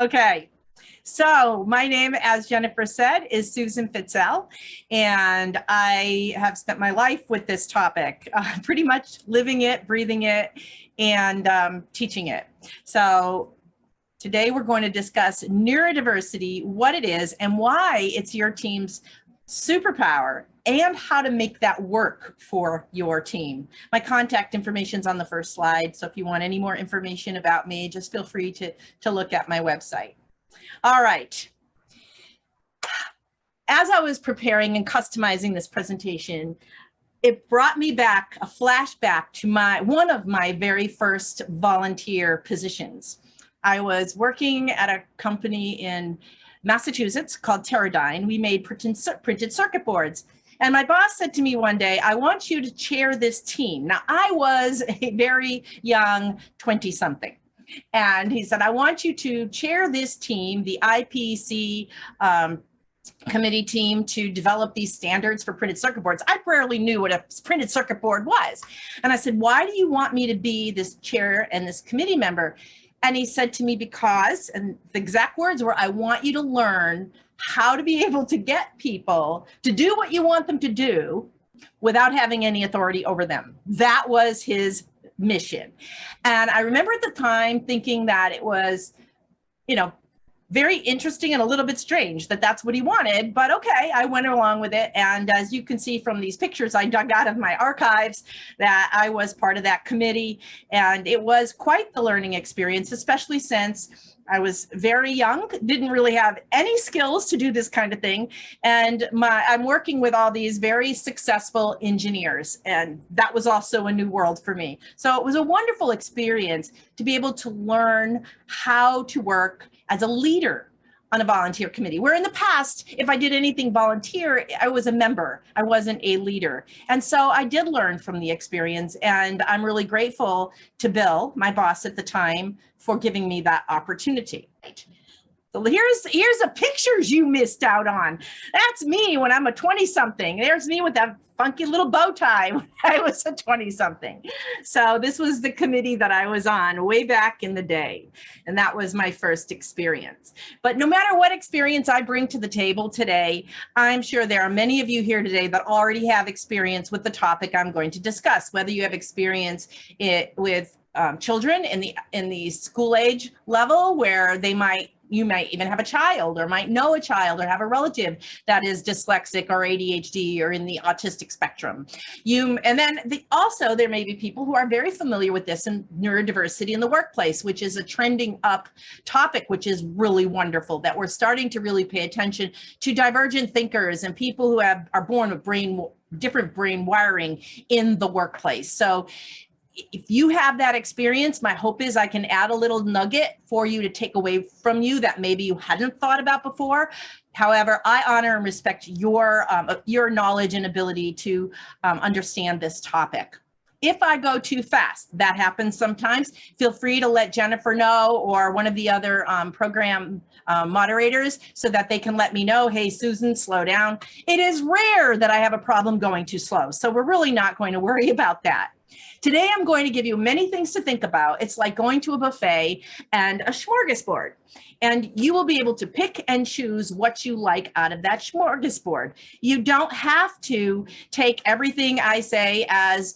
Okay, so my name, as Jennifer said, is Susan Fitzell, and I have spent my life with this topic, pretty much living it, breathing it, and teaching it. So today we're going to discuss neurodiversity, what it is, and why it's your team's superpower, and how to make that work for your team. My contact information is on the first slide, so if you want any more information about me, just feel free to look at my website. All right. As I was preparing and customizing this presentation, it brought me back, a flashback to one of my very first volunteer positions. I was working at a company in Massachusetts called Teradyne. We made printed circuit boards. And my boss said to me one day, I want you to chair this team. Now, I was a very young 20-something. And he said, I want you to chair this team, the IPC committee team, to develop these standards for printed circuit boards. I barely knew what a printed circuit board was. And I said, why do you want me to be this chair and this committee member? And he said to me, because, and the exact words were, I want you to learn how to be able to get people to do what you want them to do without having any authority over them. That was his mission. And I remember at the time thinking that it was, very interesting and a little bit strange that that's what he wanted, but okay, I went along with it. And as you can see from these pictures I dug out of my archives, that I was part of that committee. And it was quite the learning experience, especially since I was very young, didn't really have any skills to do this kind of thing. And I'm working with all these very successful engineers, and that was also a new world for me. So it was a wonderful experience to be able to learn how to work as a leader on a volunteer committee, where in the past, if I did anything volunteer, I was a member, I wasn't a leader. And so I did learn from the experience, and I'm really grateful to Bill, my boss at the time, for giving me that opportunity. So here's a pictures you missed out on. That's me when I'm a 20-something. There's me with that funky little bow tie when I was a 20-something. So this was the committee that I was on way back in the day. And that was my first experience. But no matter what experience I bring to the table today, I'm sure there are many of you here today that already have experience with the topic I'm going to discuss, whether you have experience with children in the school age level, where you might even have a child, or might know a child, or have a relative that is dyslexic or ADHD or in the autistic spectrum. Also there may be people who are very familiar with this in neurodiversity in the workplace, which is a trending up topic, which is really wonderful, that we're starting to really pay attention to divergent thinkers and people who are born with different brain wiring in the workplace. So if you have that experience, my hope is I can add a little nugget for you to take away from you that maybe you hadn't thought about before. However, I honor and respect your knowledge and ability to understand this topic. If I go too fast, that happens sometimes, feel free to let Jennifer know, or one of the other program moderators, so that they can let me know, hey, Susan, slow down. It is rare that I have a problem going too slow, so we're really not going to worry about that. Today, I'm going to give you many things to think about. It's like going to a buffet and a smorgasbord, and you will be able to pick and choose what you like out of that smorgasbord. You don't have to take everything I say as,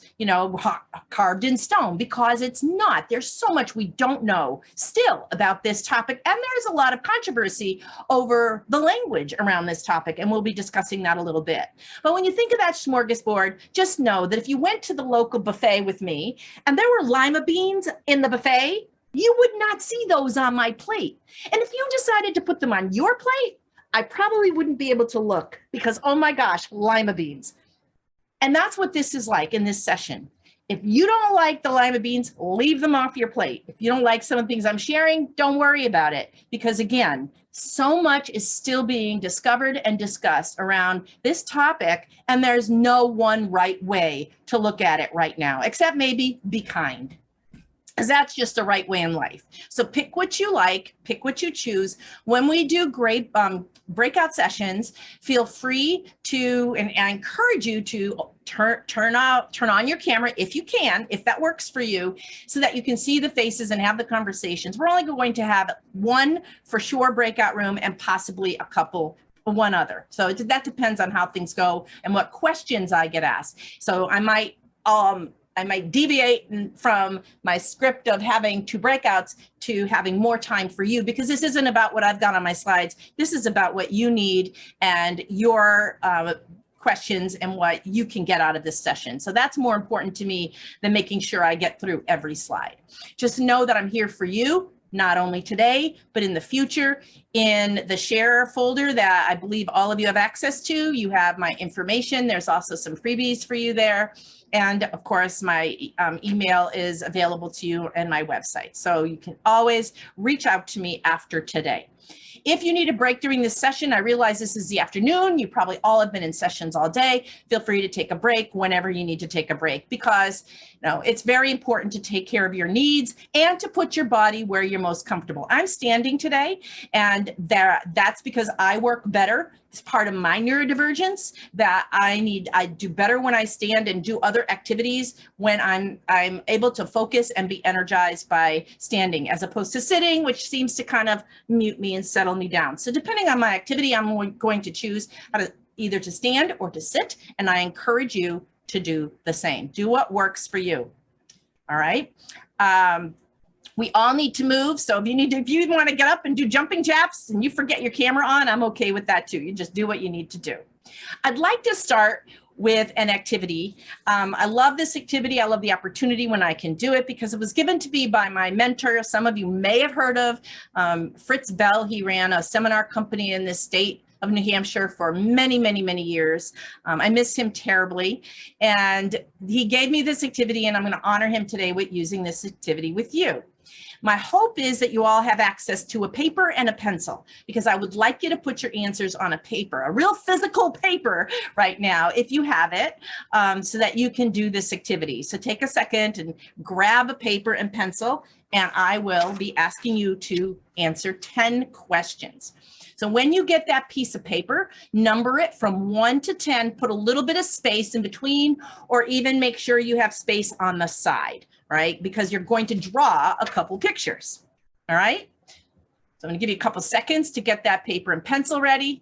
carved in stone, because it's not. There's so much we don't know still about this topic, and there's a lot of controversy over the language around this topic, and we'll be discussing that a little bit. But when you think of that smorgasbord, just know that if you went to the local buffet with me and there were lima beans in the buffet, you would not see those on my plate. And if you decided to put them on your plate, I probably wouldn't be able to look, because, oh my gosh, lima beans. And that's what this is like in this session. If you don't like the lima beans, leave them off your plate. If you don't like some of the things I'm sharing, don't worry about it. Because again, so much is still being discovered and discussed around this topic, and there's no one right way to look at it right now, except maybe be kind. because that's just the right way in life. So pick what you like, pick what you choose. When we do great breakout sessions, feel free to, and I encourage you to turn on your camera if you can, if that works for you, so that you can see the faces and have the conversations. We're only going to have one for sure breakout room and possibly a couple, one other. So that depends on how things go and what questions I get asked. So I might deviate from my script of having 2 breakouts to having more time for you, because this isn't about what I've got on my slides. This is about what you need and your questions and what you can get out of this session. So that's more important to me than making sure I get through every slide. Just know that I'm here for you, not only today, but in the future. In the share folder that I believe all of you have access to, you have my information. There's also some freebies for you there. And of course, my email is available to you and my website. So you can always reach out to me after today. If you need a break during this session, I realize this is the afternoon. You probably all have been in sessions all day. Feel free to take a break whenever you need to take a break, because it's very important to take care of your needs and to put your body where you're most comfortable. I'm standing today, and that's because I work better. It's part of my neurodivergence that I do better when I stand and do other activities when I'm able to focus and be energized by standing, as opposed to sitting, which seems to kind of mute me and settle me down. So depending on my activity, I'm going to choose how to either to stand or to sit, and I encourage you to do the same. Do what works for you. All right. We all need to move. So if you want to get up and do jumping jacks and you forget your camera on, I'm okay with that too. You just do what you need to do. I'd like to start with an activity. I love this activity. I love the opportunity when I can do it, because it was given to me by my mentor. Some of you may have heard of Fitzell. He ran a seminar company in this state of New Hampshire for many, many, many years. I miss him terribly. And he gave me this activity, and I'm going to honor him today with using this activity with you. My hope is that you all have access to a paper and a pencil, because I would like you to put your answers on a paper, a real physical paper right now, if you have it, so that you can do this activity. So take a second and grab a paper and pencil, and I will be asking you to answer 10 questions. So when you get that piece of paper, number it from 1 to 10, put a little bit of space in between, or even make sure you have space on the side, right? Because you're going to draw a couple pictures, all right? So I'm gonna give you a couple seconds to get that paper and pencil ready.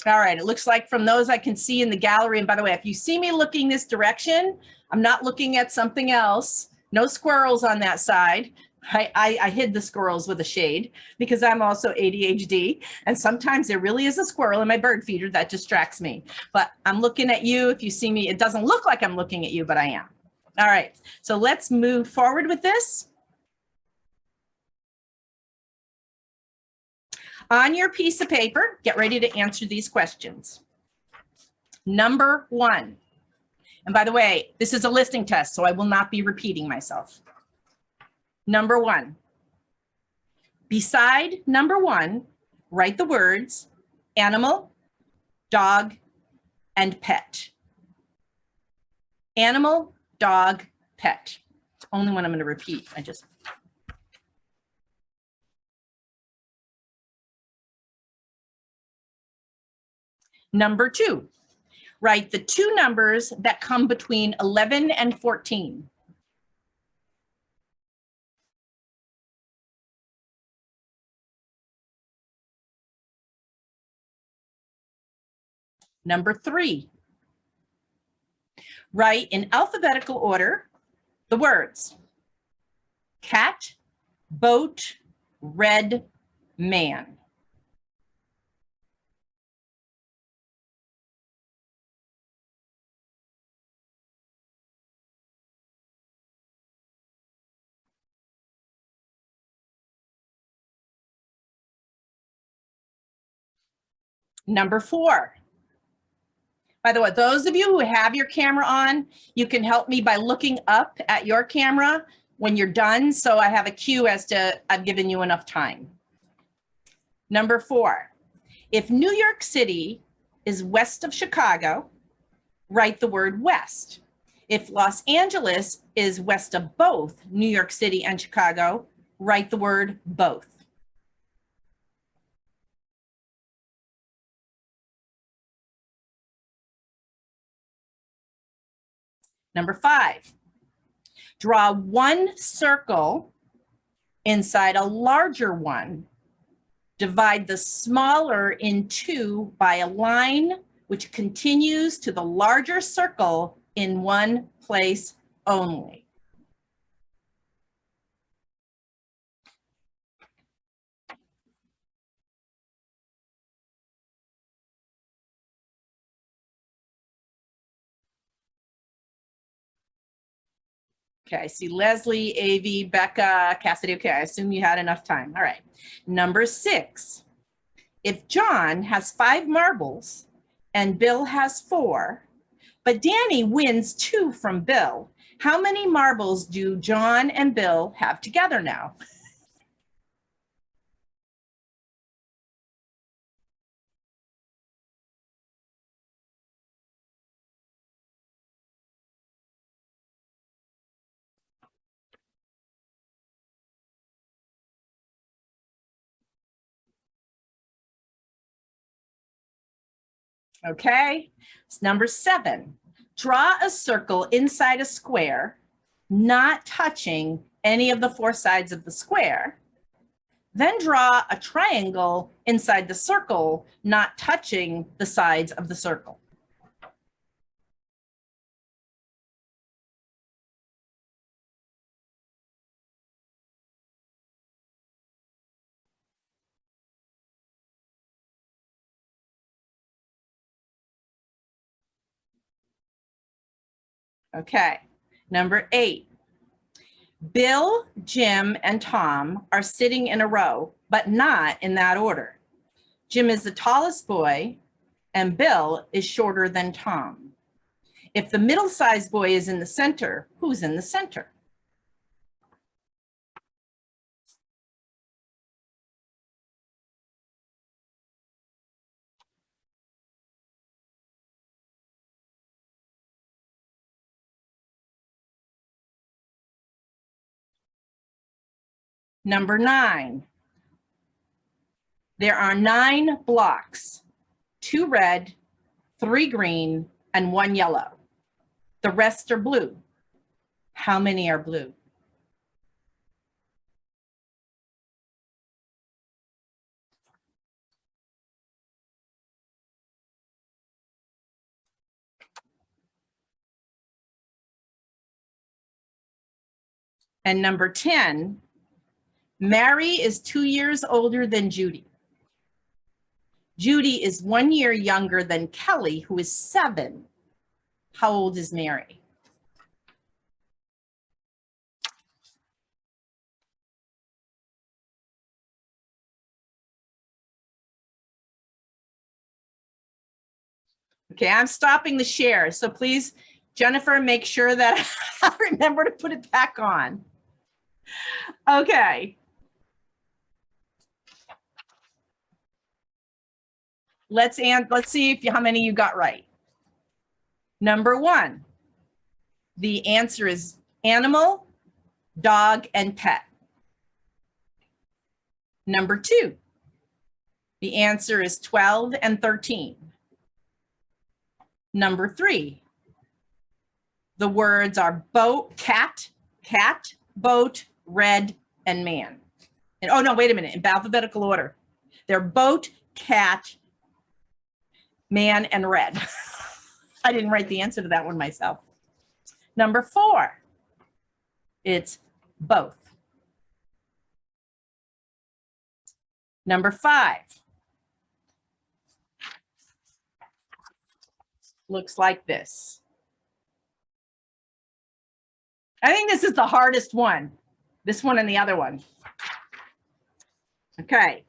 All right, it looks like from those I can see in the gallery, and by the way, if you see me looking this direction, I'm not looking at something else. No squirrels on that side. I hid the squirrels with a shade because I'm also ADHD, and sometimes there really is a squirrel in my bird feeder that distracts me. But I'm looking at you. If you see me, it doesn't look like I'm looking at you, but I am. All right, so let's move forward with this. On your piece of paper, get ready to answer these questions. Number 1, and by the way, this is a listening test, so I will not be repeating myself. Number 1, beside number 1, write the words animal, dog, and pet. Animal, dog, pet. It's only one I'm going to repeat. Number 2, write the 2 numbers that come between 11 and 14. Number 3, write in alphabetical order the words cat, boat, red, man. Number 4. By the way, those of you who have your camera on, you can help me by looking up at your camera when you're done, so I have a cue as to I've given you enough time. Number 4, if New York City is west of Chicago, write the word west. If Los Angeles is west of both New York City and Chicago, write the word both. Number 5, draw one circle inside a larger one. Divide the smaller in two by a line which continues to the larger circle in one place only. Okay, I see Leslie, Avi, Becca, Cassidy. Okay, I assume you had enough time. All right. Number 6, if John has 5 marbles and Bill has 4, but Danny wins 2 from Bill, how many marbles do John and Bill have together now? Okay, it's number 7. Draw a circle inside a square, not touching any of the 4 sides of the square. Then draw a triangle inside the circle, not touching the sides of the circle. Okay, number 8. Bill, Jim, and Tom are sitting in a row, but not in that order. Jim is the tallest boy, and Bill is shorter than Tom. If the middle-sized boy is in the center, who's in the center? Number 9. There are 9 blocks, 2 red, 3 green, and 1 yellow. The rest are blue. How many are blue? And number 10, Mary is 2 years older than Judy. Judy is 1 year younger than Kelly, who is 7. How old is Mary? Okay, I'm stopping the share. So please, Jennifer, make sure that I remember to put it back on. Okay. Let's see how many you got right. Number 1, the answer is animal, dog, and pet. Number 2, the answer is 12 and 13. Number 3, the words are boat, cat, boat, red, and man. And oh no, wait a minute, in alphabetical order. They're boat, cat, man, and red. I didn't write the answer to that one myself. Number 4, it's both. Number 5, looks like this. I think this is the hardest one, this one and the other one. Okay,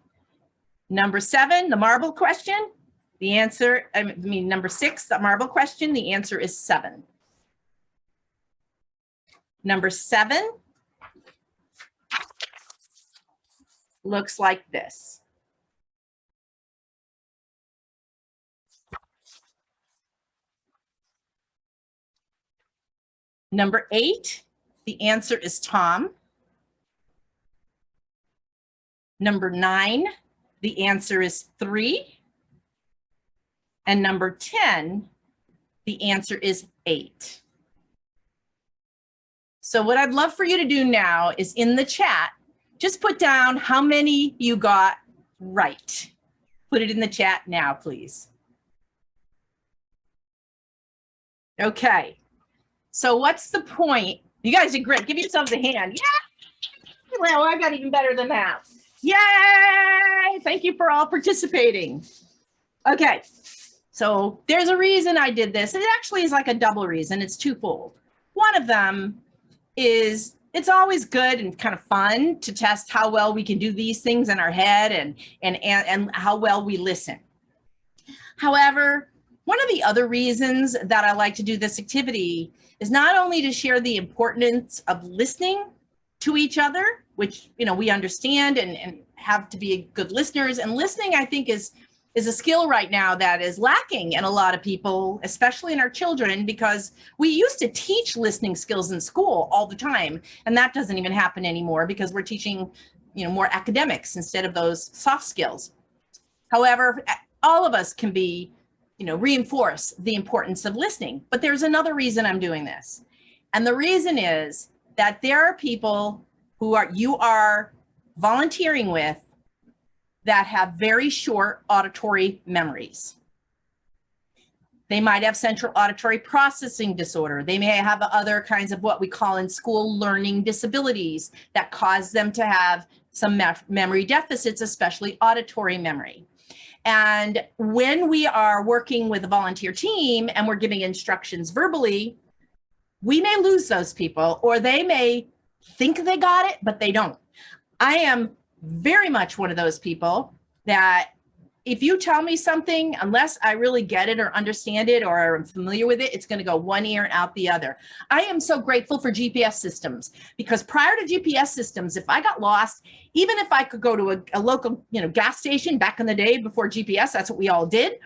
number 7, the marble question. The answer, number 6, the marble question, the answer is 7. Number 7 looks like this. Number 8, the answer is Tom. Number 9, the answer is 3. And number 10, the answer is 8. So what I'd love for you to do now is in the chat, just put down how many you got right. Put it in the chat now, please. Okay, so what's the point? You guys did great. Give yourselves a hand. Yeah! Well, I got even better than that. Yay! Thank you for all participating. Okay, so there's a reason I did this. It actually is like a double reason. It's twofold. One of them is it's always good and kind of fun to test how well we can do these things in our head and how well we listen. However, one of the other reasons that I like to do this activity is not only to share the importance of listening to each other, which we understand and have to be good listeners. And listening, I think, is a skill right now that is lacking in a lot of people, especially in our children, because we used to teach listening skills in school all the time. And that doesn't even happen anymore because we're teaching, more academics instead of those soft skills. However, all of us can be, reinforce the importance of listening. But there's another reason I'm doing this. And the reason is that there are people who you are volunteering with that have very short auditory memories. They might have central auditory processing disorder. They may have other kinds of what we call in school learning disabilities that cause them to have some memory deficits, especially auditory memory. And when we are working with a volunteer team and we're giving instructions verbally, we may lose those people, or they may think they got it, but they don't. I am very much one of those people that if you tell me something, unless I really get it or understand it or am familiar with it, it's going to go one ear and out the other. I am so grateful for GPS systems, because prior to GPS systems, if I got lost, even if I could go to a local, gas station back in the day before GPS, that's what we all did.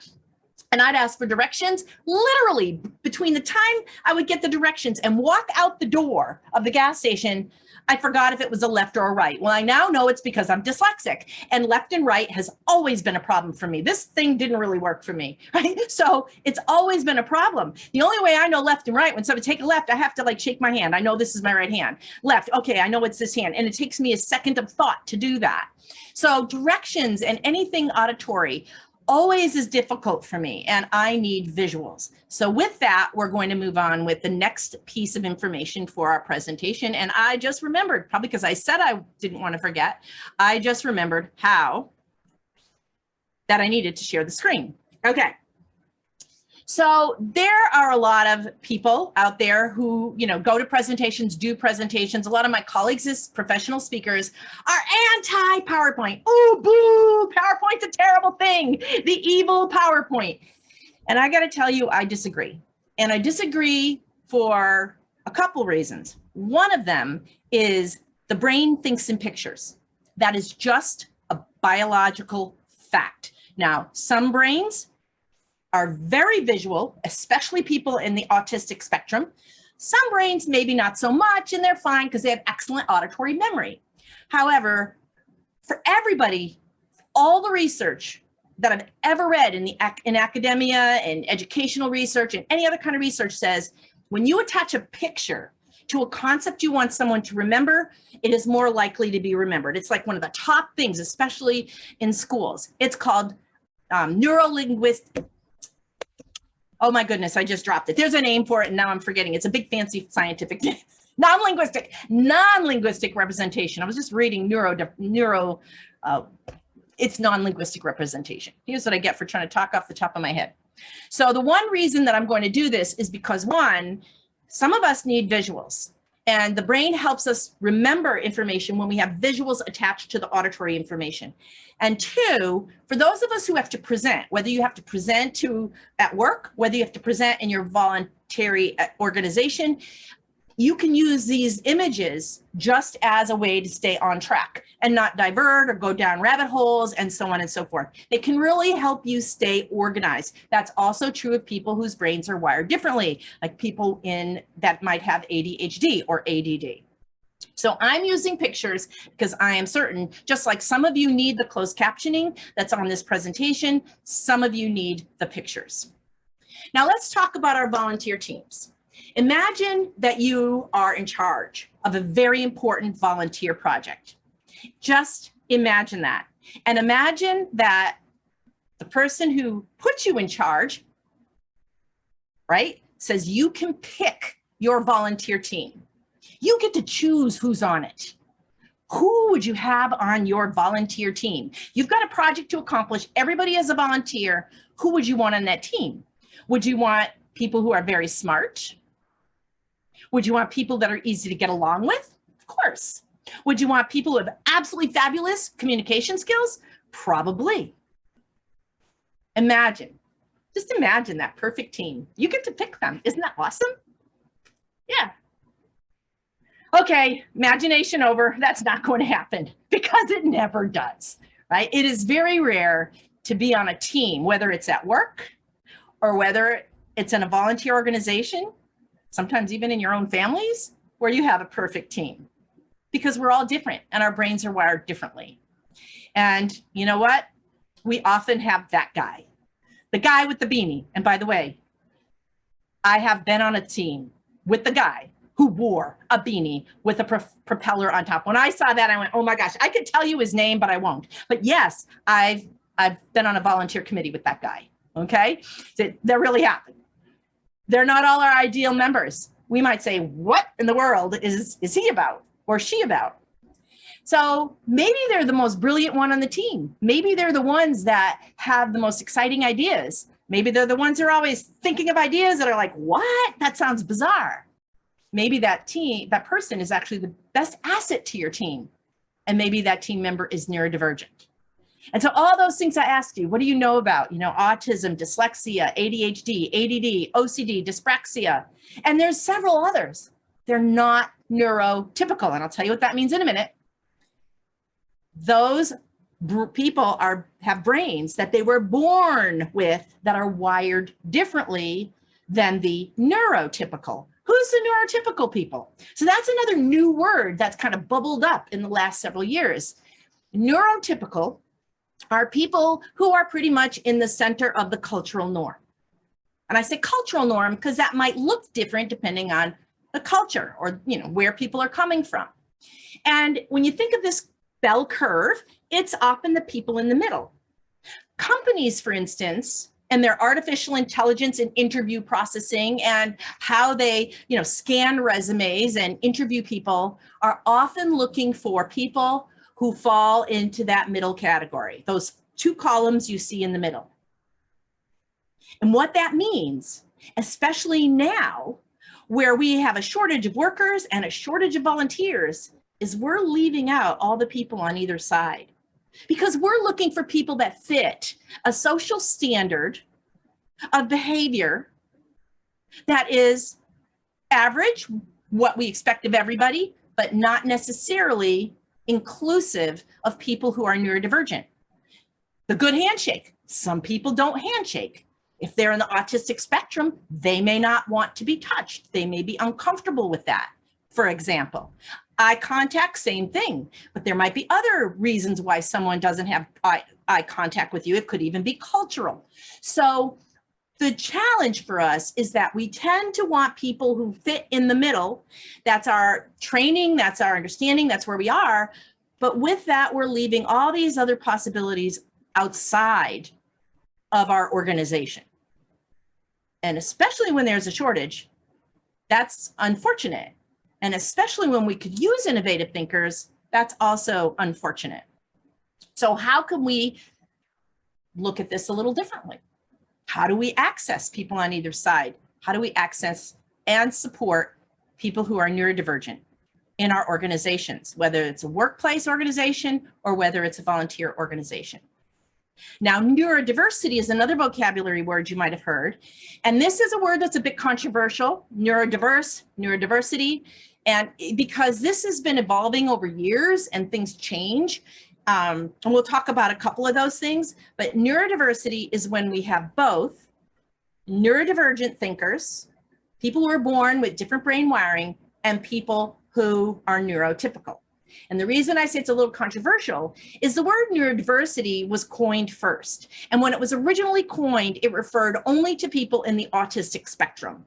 And I'd ask for directions. Literally, between the time I would get the directions and walk out the door of the gas station, I forgot if it was a left or a right. Well, I now know it's because I'm dyslexic, and left and right has always been a problem for me. This thing didn't really work for me, right? So it's always been a problem. The only way I know left and right, when somebody take a left, I have to shake my hand. I know this is my right hand. Left, okay, I know it's this hand. And it takes me a second of thought to do that. So directions and anything auditory always is difficult for me, and I need visuals. So with that, we're going to move on with the next piece of information for our presentation. And I just remembered, probably because I said I didn't want to forget, I just remembered that I needed to share the screen. Okay. So there are a lot of people out there who, go to presentations, do presentations. A lot of my colleagues as professional speakers are anti-PowerPoint. Oh, boo, PowerPoint's a terrible thing, the evil PowerPoint. And I got to tell you, I disagree. And I disagree for a couple reasons. One of them is the brain thinks in pictures. That is just a biological fact. Now, some brains are very visual, especially people in the autistic spectrum. Some brains maybe not so much, and they're fine because they have excellent auditory memory. However, for everybody, all the research that I've ever read in academia and educational research and any other kind of research says, when you attach a picture to a concept you want someone to remember, it is more likely to be remembered. It's like one of the top things, especially in schools. It's called neurolinguistic. Oh my goodness, I just dropped it. There's a name for it and now I'm forgetting. It's a big fancy scientific name. Non-linguistic representation. I was just reading it's non-linguistic representation. Here's what I get for trying to talk off the top of my head. So the one reason that I'm going to do this is because, one, some of us need visuals. And the brain helps us remember information when we have visuals attached to the auditory information. And two, for those of us who have to present, whether you have to present at work, whether you have to present in your voluntary organization, you can use these images just as a way to stay on track and not divert or go down rabbit holes and so on and so forth. They can really help you stay organized. That's also true of people whose brains are wired differently, like people that might have ADHD or ADD. So I'm using pictures because I am certain, just like some of you need the closed captioning that's on this presentation, some of you need the pictures. Now let's talk about our volunteer teams. Imagine that you are in charge of a very important volunteer project. Just imagine that. And imagine that the person who put you in charge, right, says you can pick your volunteer team. You get to choose who's on it. Who would you have on your volunteer team? You've got a project to accomplish. Everybody is a volunteer. Who would you want on that team? Would you want people who are very smart? Would you want people that are easy to get along with? Of course. Would you want people who have absolutely fabulous communication skills? Probably. Just imagine that perfect team. You get to pick them. Isn't that awesome? Yeah. Okay, imagination over. That's not going to happen because it never does, right? It is very rare to be on a team, whether it's at work or whether it's in a volunteer organization, sometimes even in your own families, where you have a perfect team, because we're all different and our brains are wired differently. And you know what? We often have that guy, the guy with the beanie. And by the way, I have been on a team with the guy who wore a beanie with a propeller on top. When I saw that, I went, oh my gosh, I could tell you his name, but I won't. But yes, I've been on a volunteer committee with that guy, okay? That really happened. They're not all our ideal members. We might say, what in the world is he about or she about? So maybe they're the most brilliant one on the team. Maybe they're the ones that have the most exciting ideas. Maybe they're the ones who are always thinking of ideas that are like, what? That sounds bizarre. Maybe that person is actually the best asset to your team. And maybe that team member is neurodivergent. And so all those things I asked you, what do you know about? Autism, dyslexia, ADHD, ADD, OCD, dyspraxia, and there's several others. They're not neurotypical. And I'll tell you what that means in a minute. Those people have brains that they were born with that are wired differently than the neurotypical. Who's the neurotypical people? So that's another new word that's kind of bubbled up in the last several years. Neurotypical are people who are pretty much in the center of the cultural norm. And I say cultural norm because that might look different depending on the culture or where people are coming from. And when you think of this bell curve, it's often the people in the middle. Companies, for instance, and their artificial intelligence and interview processing and how they, scan resumes and interview people are often looking for people who fall into that middle category, those two columns you see in the middle. And what that means, especially now, where we have a shortage of workers and a shortage of volunteers, is we're leaving out all the people on either side. Because we're looking for people that fit a social standard of behavior that is average, what we expect of everybody, but not necessarily inclusive of people who are neurodivergent. The good handshake. Some people don't handshake. If they're in the autistic spectrum, they may not want to be touched. They may be uncomfortable with that, for example. Eye contact, same thing, but there might be other reasons why someone doesn't have eye contact with you. It could even be cultural. So the challenge for us is that we tend to want people who fit in the middle. That's our training, that's our understanding, that's where we are. But with that, we're leaving all these other possibilities outside of our organization. And especially when there's a shortage, that's unfortunate. And especially when we could use innovative thinkers, that's also unfortunate. So how can we look at this a little differently? How do we access people on either side? How do we access and support people who are neurodivergent in our organizations, whether it's a workplace organization or whether it's a volunteer organization? Now, neurodiversity is another vocabulary word you might have heard. And this is a word that's a bit controversial, neurodiversity. And because this has been evolving over years and things change, and we'll talk about a couple of those things, but neurodiversity is when we have both neurodivergent thinkers, people who are born with different brain wiring, and people who are neurotypical. And the reason I say it's a little controversial is the word neurodiversity was coined first. And when it was originally coined, it referred only to people in the autistic spectrum.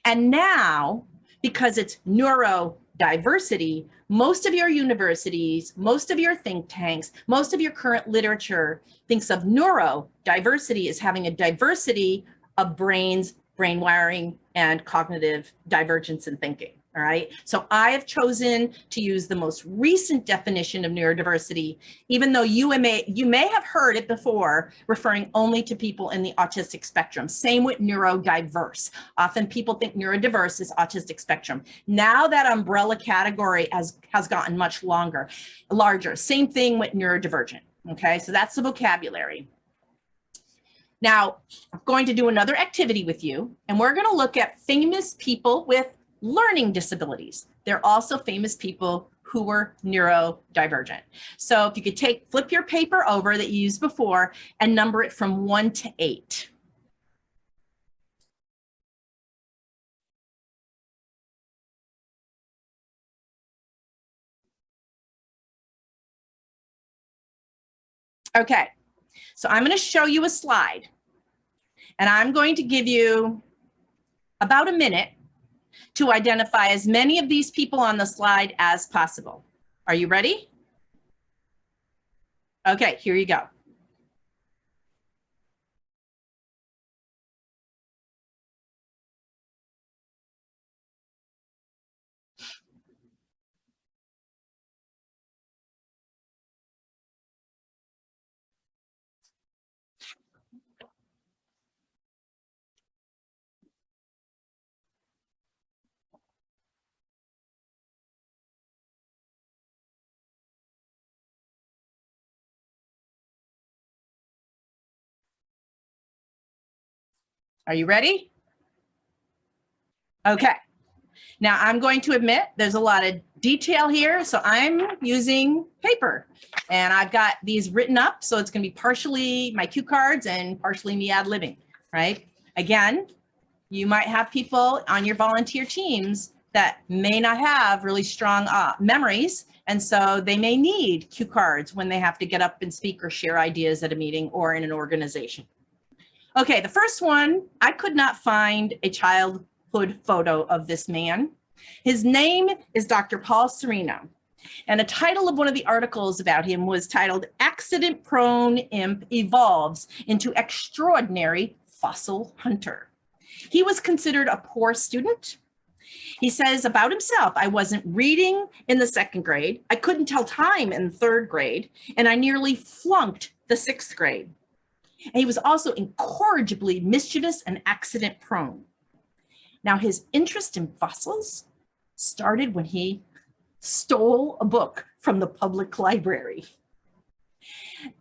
And now, because it's neurodiversity, most of your universities, most of your think tanks, most of your current literature thinks of neurodiversity as having a diversity of brains, brain wiring, and cognitive divergence in thinking. All right. So I have chosen to use the most recent definition of neurodiversity, even though you may have heard it before, referring only to people in the autistic spectrum. Same with neurodiverse. Often people think neurodiverse is autistic spectrum. Now that umbrella category has gotten much larger. Same thing with neurodivergent. Okay, so that's the vocabulary. Now, I'm going to do another activity with you, and we're going to look at famous people with learning disabilities. They're also famous people who were neurodivergent. So if you could flip your paper over that you used before and number it from 1 to 8. Okay, so I'm going to show you a slide, and I'm going to give you about a minute to identify as many of these people on the slide as possible. Are you ready? Okay, here you go. Are you ready? Okay. Now I'm going to admit there's a lot of detail here, so I'm using paper. And I've got these written up, so it's going to be partially my cue cards and partially me ad-libbing, right? Again, you might have people on your volunteer teams that may not have really strong memories, and so they may need cue cards when they have to get up and speak or share ideas at a meeting or in an organization. Okay, the first one, I could not find a childhood photo of this man. His name is Dr. Paul Sereno, and the title of one of the articles about him was titled "Accident-Prone Imp Evolves into Extraordinary Fossil Hunter." He was considered a poor student. He says about himself, "I wasn't reading in the 2nd grade, I couldn't tell time in the 3rd grade, and I nearly flunked the 6th grade." And he was also incorrigibly mischievous and accident prone. Now, his interest in fossils started when he stole a book from the public library.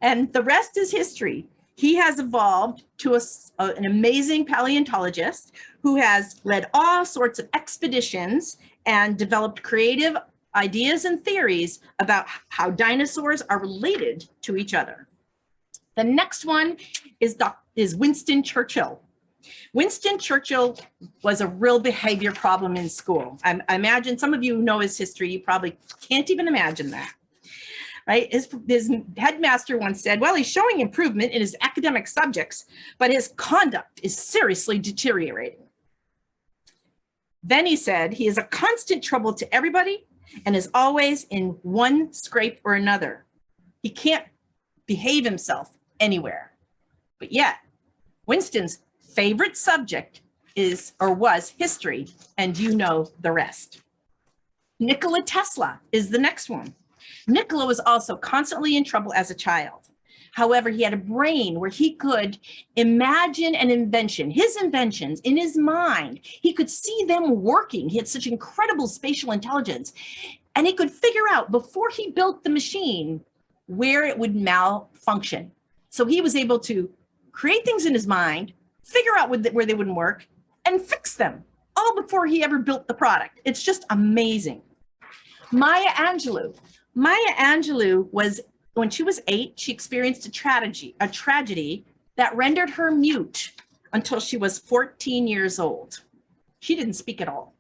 And the rest is history. He has evolved to an amazing paleontologist who has led all sorts of expeditions and developed creative ideas and theories about how dinosaurs are related to each other. The next one is Winston Churchill. Winston Churchill was a real behavior problem in school. I imagine some of you know his history. You probably can't even imagine that, right? His headmaster once said, "Well, he's showing improvement in his academic subjects, but his conduct is seriously deteriorating." Then he said, "He is a constant trouble to everybody and is always in one scrape or another. He can't behave himself anywhere." But yet, Winston's favorite subject was history, and you know the rest. Nikola Tesla is the next one. Nikola was also constantly in trouble as a child. However, he had a brain where he could imagine an invention, his inventions in his mind. He could see them working. He had such incredible spatial intelligence, and he could figure out before he built the machine where it would malfunction. So he was able to create things in his mind, figure out where they wouldn't work, and fix them, all before he ever built the product. It's just amazing. Maya Angelou was, when she was 8, she experienced a tragedy that rendered her mute until she was 14 years old. She didn't speak at all.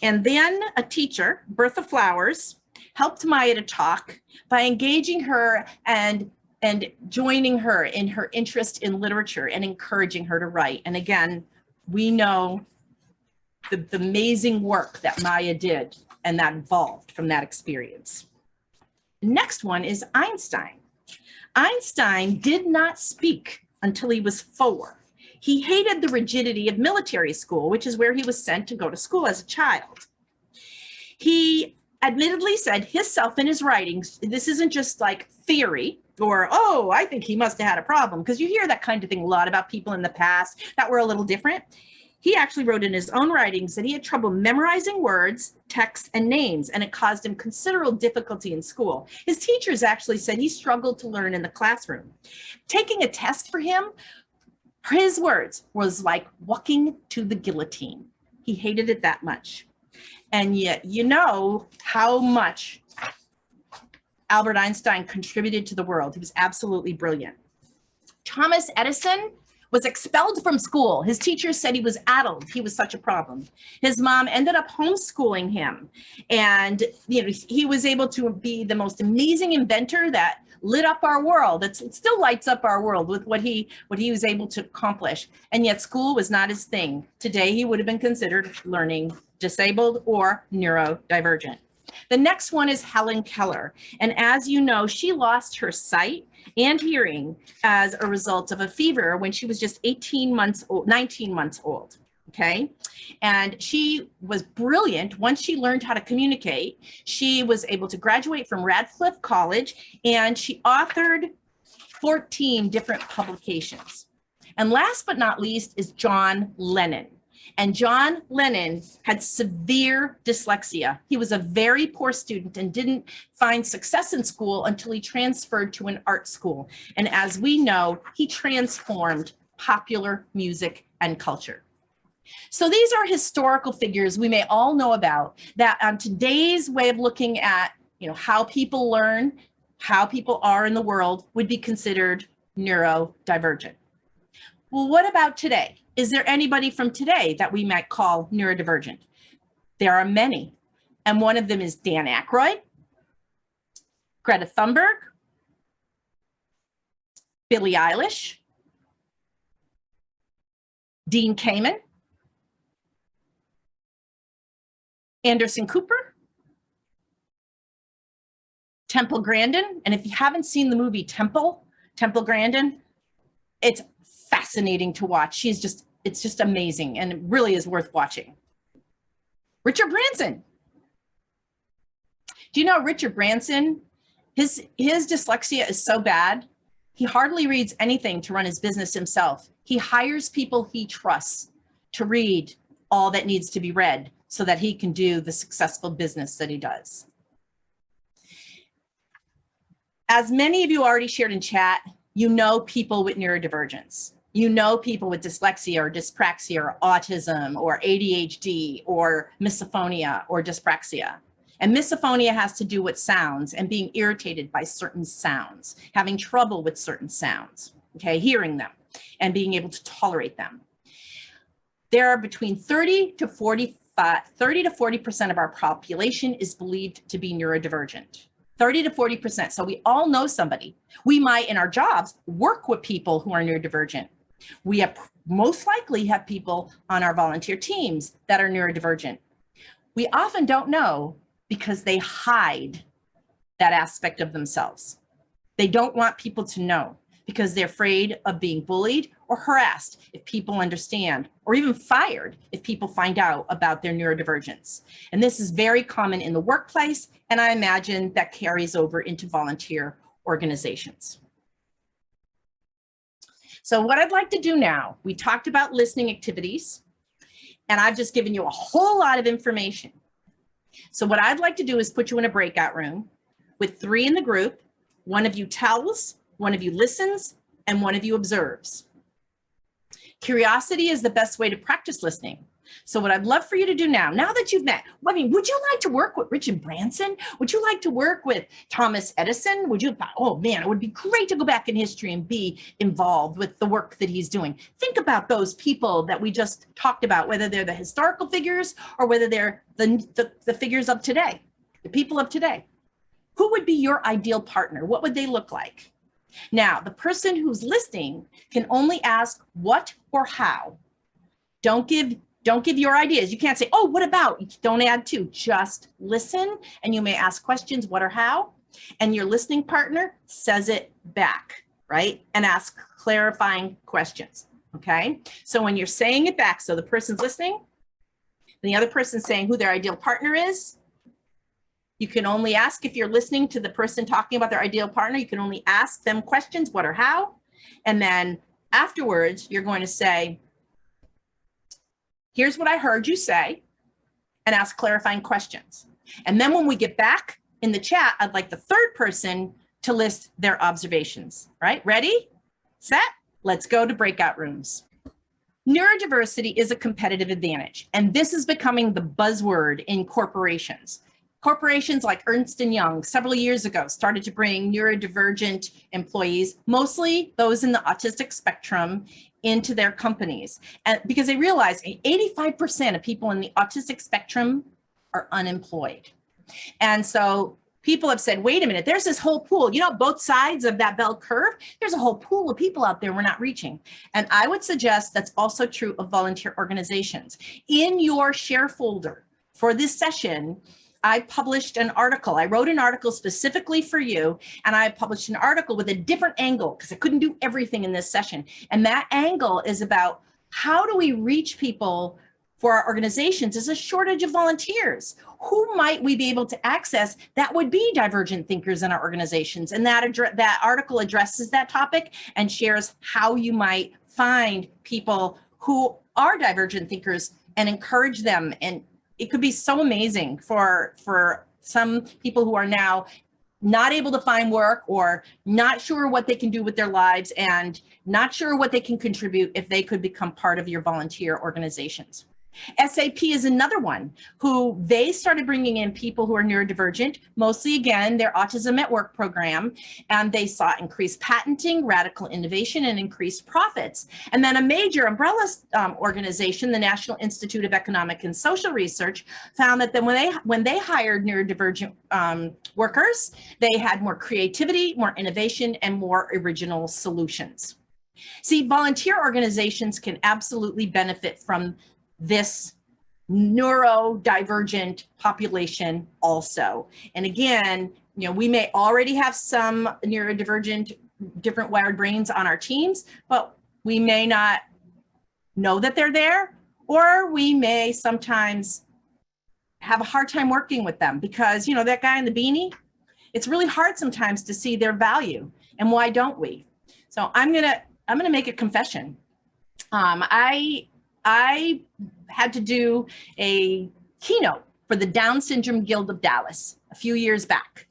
And then a teacher, Bertha Flowers, helped Maya to talk by engaging her and joining her in her interest in literature and encouraging her to write. And again, we know the amazing work that Maya did and that evolved from that experience. Next one is Einstein. Einstein did not speak until he was 4. He hated the rigidity of military school, which is where he was sent to go to school as a child. He admittedly said himself in his writings, this isn't just like theory or, oh, I think he must have had a problem, because you hear that kind of thing a lot about people in the past that were a little different. He actually wrote in his own writings that he had trouble memorizing words, texts, and names, and it caused him considerable difficulty in school. His teachers actually said he struggled to learn in the classroom. Taking a test for him, his words, was like walking to the guillotine. He hated it that much. And yet, you know how much Albert Einstein contributed to the world. He was absolutely brilliant. Thomas Edison was expelled from school. His teachers said he was addled. He was such a problem. His mom ended up homeschooling him. And he was able to be the most amazing inventor that lit up our world. It still lights up our world with what he was able to accomplish. And yet school was not his thing. Today, he would have been considered learning disabled or neurodivergent. The next one is Helen Keller. And as you know, she lost her sight and hearing as a result of a fever when she was just 19 months old. Okay. And she was brilliant. Once she learned how to communicate, she was able to graduate from Radcliffe College, and she authored 14 different publications. And last but not least is John Lennon. And John Lennon had severe dyslexia. He was a very poor student and didn't find success in school until he transferred to an art school. And as we know, he transformed popular music and culture. So these are historical figures we may all know about that on today's way of looking at, how people learn, how people are in the world would be considered neurodivergent. Well, what about today? Is there anybody from today that we might call neurodivergent? There are many. And one of them is Dan Aykroyd, Greta Thunberg, Billie Eilish, Dean Kamen, Anderson Cooper, Temple Grandin. And if you haven't seen the movie Temple Grandin, it's fascinating to watch. It's just amazing, and it really is worth watching. Richard Branson. Do you know Richard Branson? His dyslexia is so bad, he hardly reads anything to run his business himself. He hires people he trusts to read all that needs to be read so that he can do the successful business that he does. As many of you already shared in chat, you know people with neurodivergence. You know people with dyslexia or dyspraxia or autism or ADHD or misophonia or dyspraxia. And misophonia has to do with sounds and being irritated by certain sounds, having trouble with certain sounds, okay, hearing them and being able to tolerate them. There are between 30 to 40% of our population is believed to be neurodivergent. 30 to 40%. So we all know somebody. We might, in our jobs, work with people who are neurodivergent. We most likely have people on our volunteer teams that are neurodivergent. We often don't know because they hide that aspect of themselves. They don't want people to know because they're afraid of being bullied or harassed if people understand, or even fired if people find out about their neurodivergence. And this is very common in the workplace, and I imagine that carries over into volunteer organizations. So what I'd like to do now, we talked about listening activities, and I've just given you a whole lot of information. So what I'd like to do is put you in a breakout room with 3 in the group, One of you tells, one of you listens, and one of you observes. Curiosity is the best way to practice listening. So what I'd love for you to do now that you've met, I mean, would you like to work with Richard Branson? Would you like to work with Thomas Edison? Would you, oh man, it would be great to go back in history and be involved with the work that he's doing. Think about those people that we just talked about, whether they're the historical figures or whether they're the figures of today, the people of today. Who would be your ideal partner? What would they look like? Now, the person who's listening can only ask what or how. Don't give your ideas. You can't say, oh, what about? Don't add to. Just listen, and you may ask questions, what or how, and your listening partner says it back, right? And ask clarifying questions, okay? So when you're saying it back, so the person's listening, and the other person's saying who their ideal partner is, you can only ask, if you're listening to the person talking about their ideal partner, you can only ask them questions, what or how, and then afterwards, you're going to say, here's what I heard you say, and ask clarifying questions. And then when we get back in the chat, I'd like the third person to list their observations, right? Ready, set, let's go to breakout rooms. Neurodiversity is a competitive advantage, and this is becoming the buzzword in corporations. Corporations like Ernst & Young several years ago started to bring neurodivergent employees, mostly those in the autistic spectrum, into their companies. And because they realized 85% of people in the autistic spectrum are unemployed. And so people have said, wait a minute, there's this whole pool, you know, both sides of that bell curve, there's a whole pool of people out there we're not reaching. And I would suggest that's also true of volunteer organizations. In your share folder for this session, I published an article. I wrote an article specifically for you, and I published an article with a different angle because I couldn't do everything in this session. And that angle is about how do we reach people for our organizations? There's a shortage of volunteers. Who might we be able to access that would be divergent thinkers in our organizations? And that article addresses that topic and shares how you might find people who are divergent thinkers and encourage them. And it could be so amazing for some people who are now not able to find work or not sure what they can do with their lives and not sure what they can contribute if they could become part of your volunteer organizations. SAP is another one who they started bringing in people who are neurodivergent, mostly again, their Autism at Work program, and they saw increased patenting, radical innovation, and increased profits. And then a major umbrella organization, the National Institute of Economic and Social Research, found that then when they hired neurodivergent workers, they had more creativity, more innovation, and more original solutions. See, volunteer organizations can absolutely benefit from this neurodivergent population also. And again, you know, we may already have some neurodivergent, different wired brains on our teams, but we may not know that they're there, or we may sometimes have a hard time working with them because, you know, that guy in the beanie, it's really hard sometimes to see their value. And why don't we? So I'm gonna make a confession. I had to do a keynote for the Down Syndrome Guild of Dallas a few years back.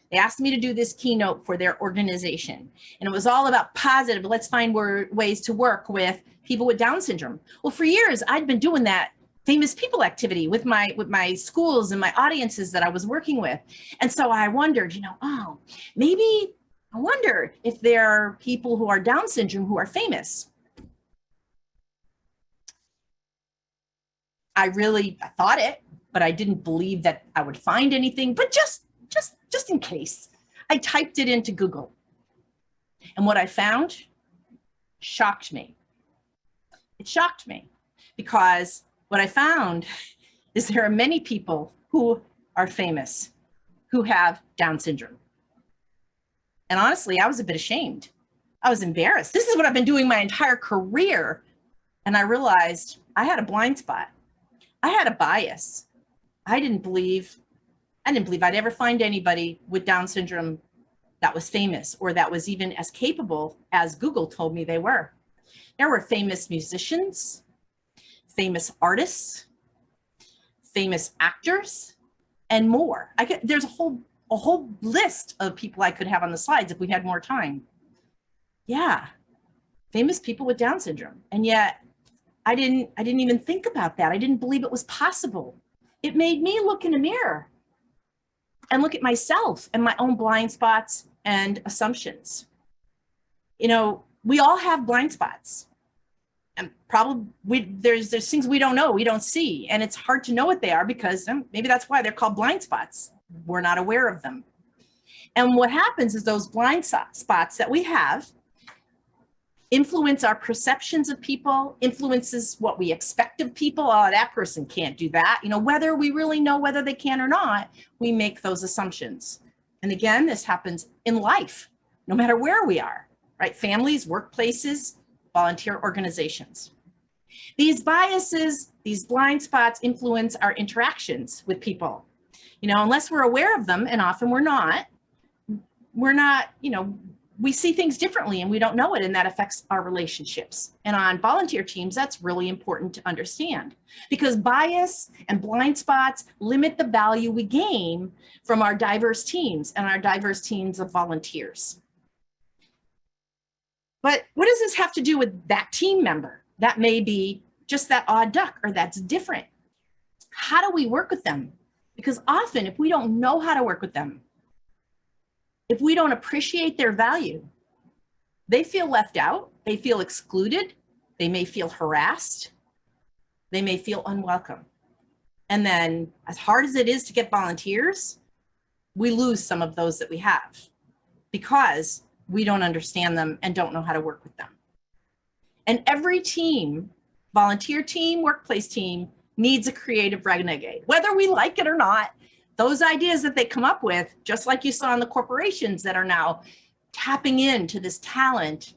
They asked me to do this keynote for their organization. And it was all about positive, let's find ways to work with people with Down syndrome. Well, for years, I'd been doing that famous people activity with my schools and my audiences that I was working with. And so I wondered, you know, oh, maybe I wonder if there are people who are Down syndrome who are famous. I thought it, but I didn't believe that I would find anything, but just in case, I typed it into Google. And what I found shocked me. It shocked me because what I found is there are many people who are famous who have Down syndrome. And honestly, I was a bit ashamed. I was embarrassed. This is what I've been doing my entire career. And I realized I had a blind spot. I had a bias. I didn't believe I'd ever find anybody with Down syndrome that was famous or that was even as capable as Google told me they were. There were famous musicians, famous artists, famous actors, and more. There's a whole a whole list of people I could have on the slides if we had more time. Yeah, famous people with Down syndrome. And yet I didn't even think about that. I didn't believe it was possible. It made me look in the mirror and look at myself and my own blind spots and assumptions. You know, we all have blind spots, and probably there's things we don't know, we don't see, and it's hard to know what they are because maybe that's why they're called blind spots. We're not aware of them. And what happens is those blind spots that we have influence our perceptions of people, influences what we expect of people. Oh, that person can't do that. You know, whether we really know whether they can or not, we make those assumptions. And again, this happens in life, no matter where we are, right? Families, workplaces, volunteer organizations. These biases, these blind spots influence our interactions with people. You know, unless we're aware of them, and often we're not, you know, we see things differently and we don't know it, and that affects our relationships. And on volunteer teams, that's really important to understand, because bias and blind spots limit the value we gain from our diverse teams and our diverse teams of volunteers. But what does this have to do with that team member? That may be just that odd duck, or that's different. How do we work with them? Because often if we don't know how to work with them, if we don't appreciate their value, they feel left out, they feel excluded, they may feel harassed, they may feel unwelcome. And then, as hard as it is to get volunteers, we lose some of those that we have because we don't understand them and don't know how to work with them. And every team, volunteer team, workplace team, needs a creative renegade, whether we like it or not. Those ideas that they come up with, just like you saw in the corporations that are now tapping into this talent,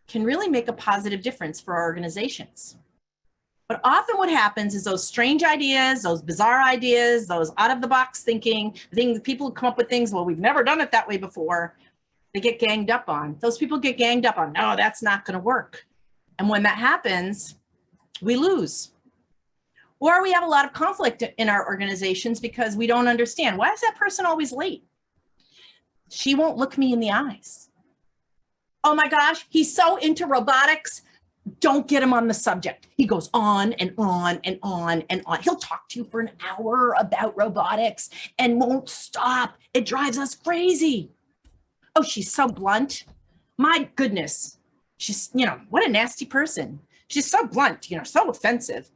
can really make a positive difference for our organizations. But often what happens is those strange ideas, those bizarre ideas, those out of the box thinking, things, people come up with things, well, we've never done it that way before, they get ganged up on. Those people get ganged up on, no, that's not gonna work. And when that happens, we lose. Or we have a lot of conflict in our organizations because we don't understand. Why is that person always late? She won't look me in the eyes. Oh my gosh, he's so into robotics. Don't get him on the subject. He goes on and on and on and on. He'll talk to you for an hour about robotics and won't stop. It drives us crazy. Oh, she's so blunt. My goodness. She's, you know, what a nasty person. She's so blunt, you know, so offensive.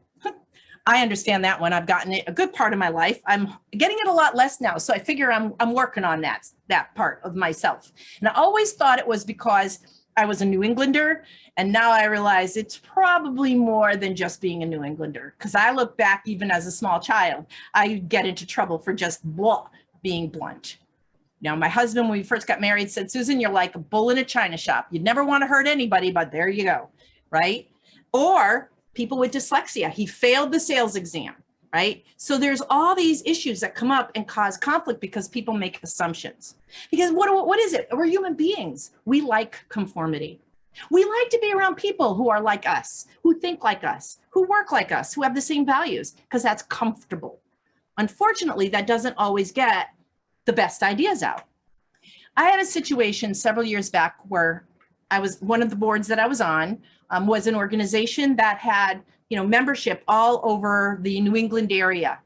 I understand that one. I've gotten it a good part of my life. I'm getting it a lot less now. So I figure I'm working on that part of myself. And I always thought it was because I was a New Englander. And now I realize it's probably more than just being a New Englander. Because I look back, even as a small child, I get into trouble for just being blunt. Now, my husband, when we first got married, said, Susan, you're like a bull in a china shop. You never want to hurt anybody, but there you go, right? Or people with dyslexia. He failed the sales exam, right? So there's all these issues that come up and cause conflict because people make assumptions. Because what is it? We're human beings. We like conformity. We like to be around people who are like us, who think like us, who work like us, who have the same values, because that's comfortable. Unfortunately, that doesn't always get the best ideas out. I had a situation several years back where one of the boards that I was on was an organization that had, you know, membership all over the New England area.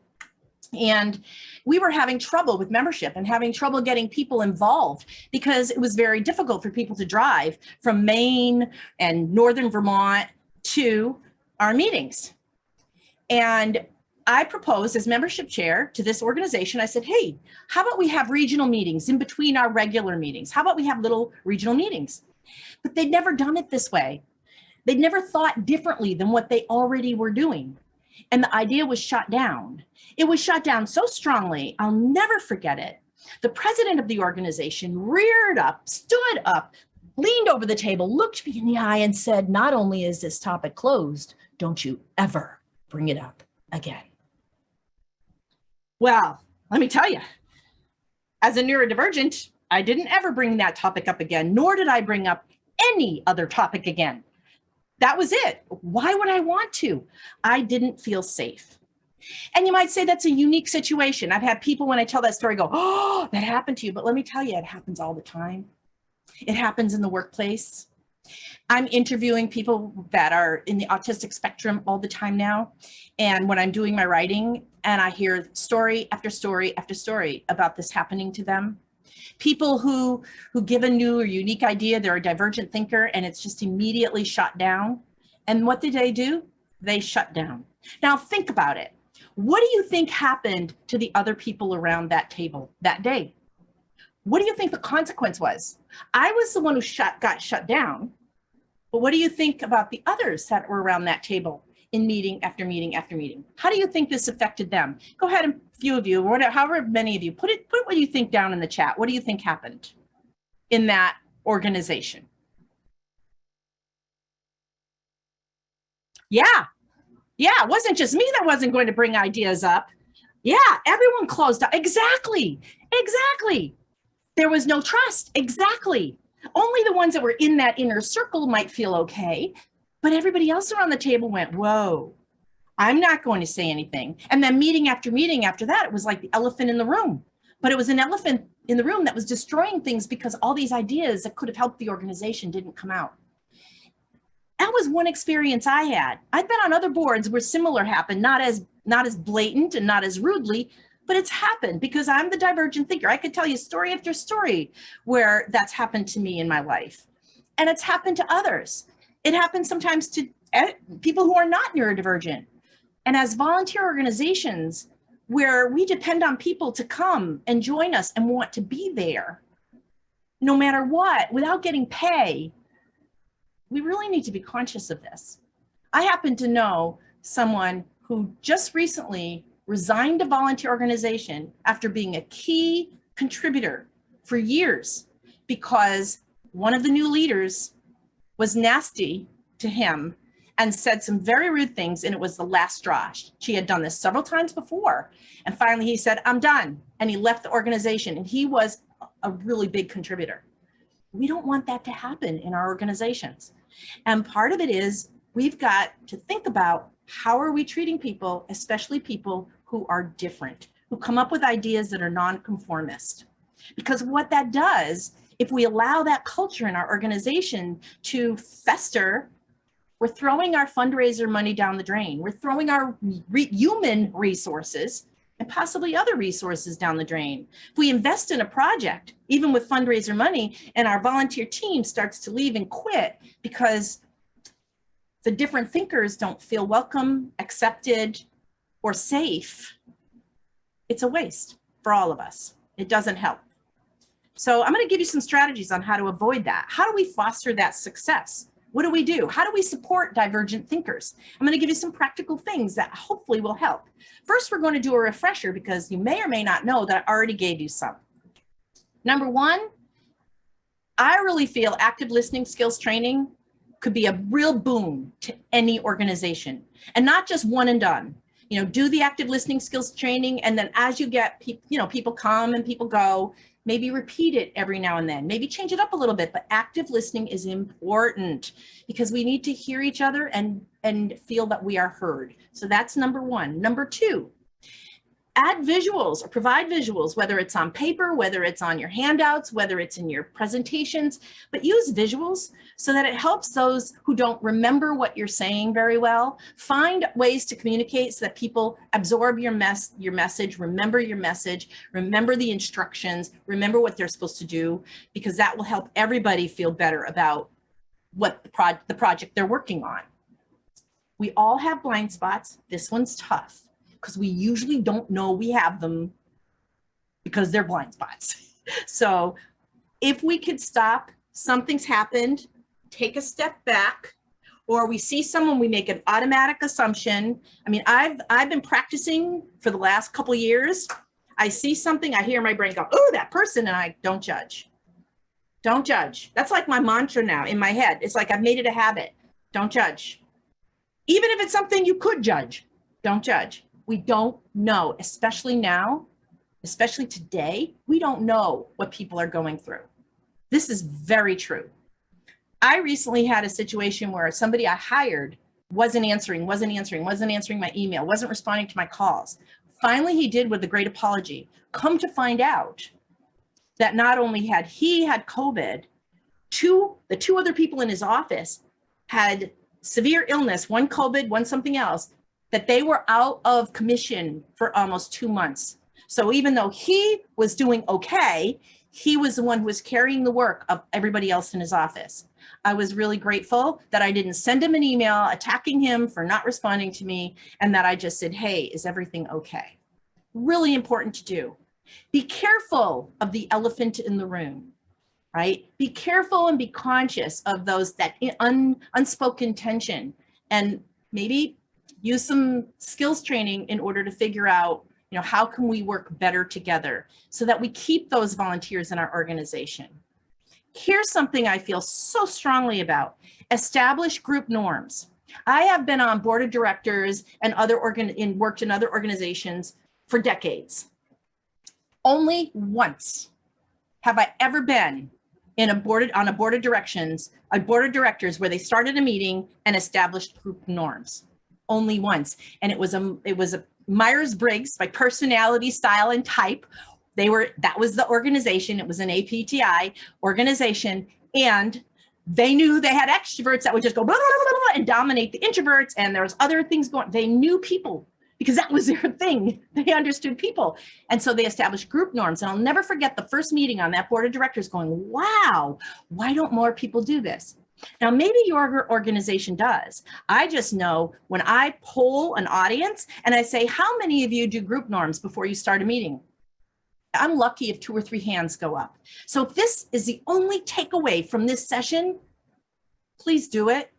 And we were having trouble with membership and having trouble getting people involved because it was very difficult for people to drive from Maine and Northern Vermont to our meetings. And I proposed as membership chair to this organization, I said, hey, how about we have regional meetings in between our regular meetings? How about we have little regional meetings? But they'd never done it this way. They'd never thought differently than what they already were doing. And the idea was shot down. It was shot down so strongly, I'll never forget it. The president of the organization reared up, stood up, leaned over the table, looked me in the eye and said, not only is this topic closed, don't you ever bring it up again. Well, let me tell you, as a neurodivergent, I didn't ever bring that topic up again, nor did I bring up any other topic again. That was it. Why would I want to? I didn't feel safe. And you might say that's a unique situation. I've had people, when I tell that story, go, oh, that happened to you. But let me tell you, it happens all the time. It happens in the workplace. I'm interviewing people that are in the autistic spectrum all the time now. And when I'm doing my writing and I hear story after story after story about this happening to them, people who give a new or unique idea, they're a divergent thinker, and it's just immediately shut down. And what do? They shut down. Now think about it. What do you think happened to the other people around that table that day? What do you think the consequence was? I was the one who got shut down. But what do you think about the others that were around that table in meeting after meeting after meeting? How do you think this affected them? Go ahead, and a few of you, or however many of you, put what you think down in the chat. What do you think happened in that organization? Yeah, it wasn't just me that wasn't going to bring ideas up. Yeah, everyone closed up. Exactly. There was no trust. Exactly. Only the ones that were in that inner circle might feel okay, but everybody else around the table went, whoa, I'm not going to say anything. And then meeting after that, it was like the elephant in the room. But it was an elephant in the room that was destroying things because all these ideas that could have helped the organization didn't come out. That was one experience I had. I've been on other boards where similar happened, not as blatant and not as rudely, but it's happened because I'm the divergent thinker. I could tell you story after story where that's happened to me in my life. And it's happened to others. It happens sometimes to people who are not neurodivergent. And as volunteer organizations where we depend on people to come and join us and want to be there, no matter what, without getting pay, we really need to be conscious of this. I happen to know someone who just recently resigned a volunteer organization after being a key contributor for years because one of the new leaders was nasty to him and said some very rude things, and it was the last straw. She had done this several times before, and finally he said, I'm done, and he left the organization, and he was a really big contributor. We don't want that to happen in our organizations. And part of it is we've got to think about how are we treating people, especially people who are different, who come up with ideas that are nonconformist. Because what that does, if we allow that culture in our organization to fester, we're throwing our fundraiser money down the drain. We're throwing our human resources and possibly other resources down the drain. If we invest in a project, even with fundraiser money, and our volunteer team starts to leave and quit because the different thinkers don't feel welcome, accepted, or safe, it's a waste for all of us. It doesn't help. So I'm going to give you some strategies on how to avoid that. How do we foster that success? What do we do? How do we support divergent thinkers? I'm going to give you some practical things that hopefully will help. First, we're going to do a refresher because you may or may not know that I already gave you some. Number one, I really feel active listening skills training could be a real boon to any organization, and not just one and done. You know, do the active listening skills training, and then as you get people come and people go, maybe repeat it every now and then, maybe change it up a little bit, but active listening is important because we need to hear each other and feel that we are heard. So that's number one. Number two, add visuals or provide visuals, whether it's on paper, whether it's on your handouts, whether it's in your presentations, but use visuals so that it helps those who don't remember what you're saying very well. Find ways to communicate so that people absorb your message, remember your message, remember the instructions, remember what they're supposed to do, because that will help everybody feel better about what the project they're working on. We all have blind spots. This one's tough, because we usually don't know we have them because they're blind spots. So if we could stop, something's happened, take a step back, or we see someone, we make an automatic assumption. I mean, I've been practicing for the last couple of years. I see something, I hear my brain go, oh, that person, and I don't judge. Don't judge. That's like my mantra now in my head. It's like I've made it a habit. Don't judge. Even if it's something you could judge, don't judge. We don't know, especially now, especially today, we don't know what people are going through. This is very true. I recently had a situation where somebody I hired wasn't answering my email, wasn't responding to my calls. Finally, he did with a great apology. Come to find out that not only had he had COVID, the two other people in his office had severe illness, one COVID, one something else, that they were out of commission for almost 2 months. So even though he was doing okay, he was the one who was carrying the work of everybody else in his office. I was really grateful that I didn't send him an email attacking him for not responding to me, and that I just said, hey, is everything okay? Really important to do. Be careful of the elephant in the room, right? Be careful and be conscious of those, that unspoken tension, and maybe use some skills training in order to figure out, how can we work better together so that we keep those volunteers in our organization. Here's something I feel so strongly about: establish group norms. I have been on board of directors and worked in other organizations for decades. Only once have I ever been on a board of directors where they started a meeting and established group norms. Only once. And it was a Myers-Briggs by personality, style, and type. That was the organization. It was an APTI organization, and they knew they had extroverts that would just go blah, blah, blah, blah, and dominate the introverts. And there was other things going. They knew people because that was their thing. They understood people. And so they established group norms. And I'll never forget the first meeting on that board of directors going, wow, why don't more people do this? Now, maybe your organization does. I just know when I poll an audience and I say, how many of you do group norms before you start a meeting? I'm lucky if 2 or 3 hands go up. So if this is the only takeaway from this session, please do it,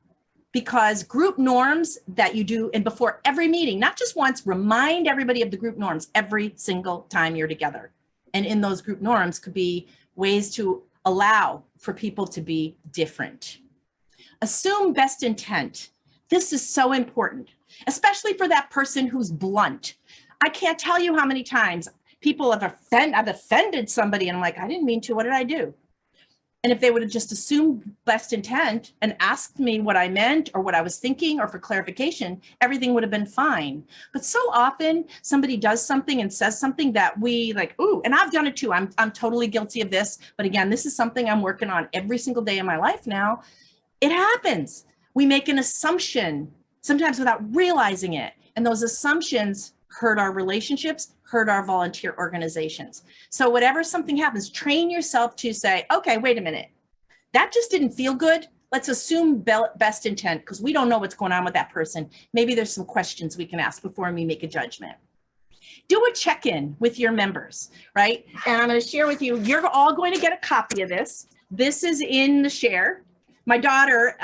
because group norms that you do, and before every meeting, not just once, remind everybody of the group norms every single time you're together. And in those group norms could be ways to allow for people to be different. Assume best intent. This is so important, especially for that person who's blunt. I can't tell you how many times people I've offended somebody and I'm like, I didn't mean to, what did I do? And if they would have just assumed best intent and asked me what I meant or what I was thinking or for clarification, everything would have been fine. But so often somebody does something and says something that we like, ooh, and I've done it too. I'm totally guilty of this. But again, this is something I'm working on every single day in my life now. It happens. We make an assumption, sometimes without realizing it. And those assumptions hurt our relationships, hurt our volunteer organizations. So whatever something happens, train yourself to say, okay, wait a minute. That just didn't feel good. Let's assume best intent, because we don't know what's going on with that person. Maybe there's some questions we can ask before we make a judgment. Do a check-in with your members, right? And I'm going to share with you, you're all going to get a copy of this. This is in the share. My daughter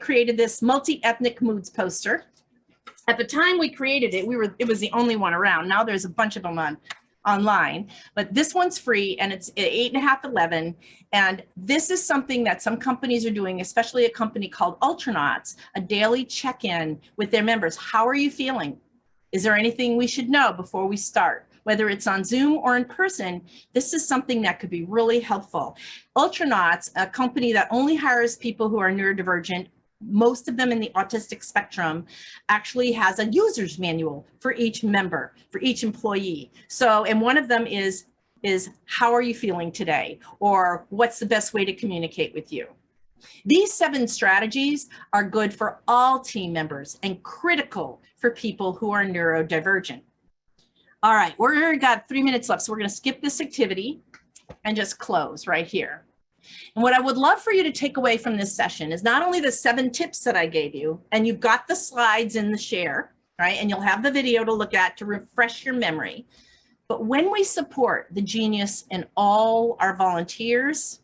created this multi-ethnic moods poster. At the time we created it, it was the only one around. Now there's a bunch of them online, but this one's free and it's 8.5/11. And this is something that some companies are doing, especially a company called Ultranauts, a daily check-in with their members. How are you feeling? Is there anything we should know before we start? Whether it's on Zoom or in person, this is something that could be really helpful. Ultranauts, a company that only hires people who are neurodivergent, most of them in the autistic spectrum, actually has a user's manual for each member, for each employee. So, and one of them is how are you feeling today? Or what's the best way to communicate with you? These 7 strategies are good for all team members and critical for people who are neurodivergent. All right, we've got 3 minutes left, so we're going to skip this activity and just close right here. And what I would love for you to take away from this session is not only the 7 tips that I gave you, and you've got the slides in the share, right? And you'll have the video to look at to refresh your memory. But when we support the genius in all our volunteers,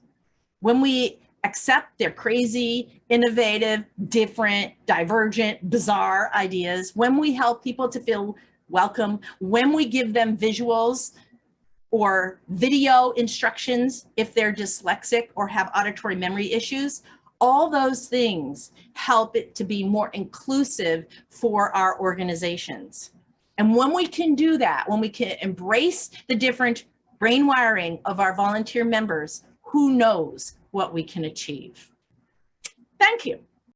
when we accept their crazy, innovative, different, divergent, bizarre ideas, when we help people to feel welcome, when we give them visuals or video instructions if they're dyslexic or have auditory memory issues, all those things help it to be more inclusive for our organizations. And when we can do that, when we can embrace the different brain wiring of our volunteer members, who knows what we can achieve. Thank you.